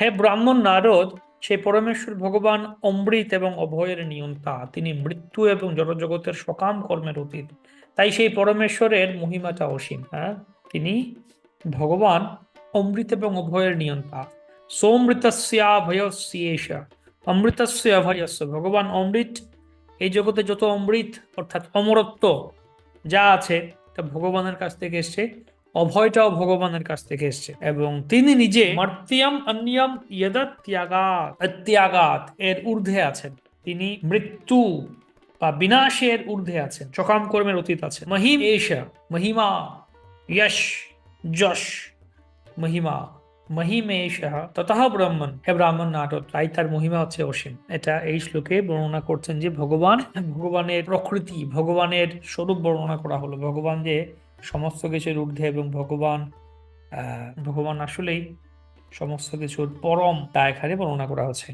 হে ব্রাহ্মণ নারদ, সেই পরমেশ্বর ভগবান অমৃত এবং অভয়ের নিয়ন্তা। তিনি মৃত্যু এবং জড়জগতের সকাম কর্মের অতীত। তাই সেই পরমেশ্বরের মহিমাটা অসীম। হ্যাঁ, তিনি ভগবান অমৃত এবং অভয়ের নিয়ন্তা। সোমৃতস্যাভয়স্যেষ অমৃতস্য অভয়স্য। ভগবান অমৃত। এই জগতে যত অমৃত অর্থাৎ অমরত্ব যা আছে তা ভগবানের কাছ থেকে এসছে। অভয়টাও ভগবানের কাছ থেকে এসছে এবং তিনি নিজে মর্ত্যম অন্যম ত্যাগাত এর ঊর্ধ্বে আছেন। তিনি মৃত্যু বা বিনাশের ঊর্ধ্বে আছেন, সকাম কর্মের অতীত আছেন। মহিম এষা, মহিমা, যশ, যশ, মহিমা, মহিমেশ ততঃ ব্রাহ্মণ। হে ব্রাহ্মণ নাটক, তাই তার মহিমা হচ্ছে অসীম। এটা এই শ্লোকে বর্ণনা করছেন যে ভগবানের প্রকৃতি, ভগবানের স্বরূপ বর্ণনা করা হলো। ভগবান যে সমস্ত কিছুর ঊর্ধ্বে এবং ভগবান আসলেই সমস্ত কিছুর পরম, তা এখানে বর্ণনা করা হচ্ছে।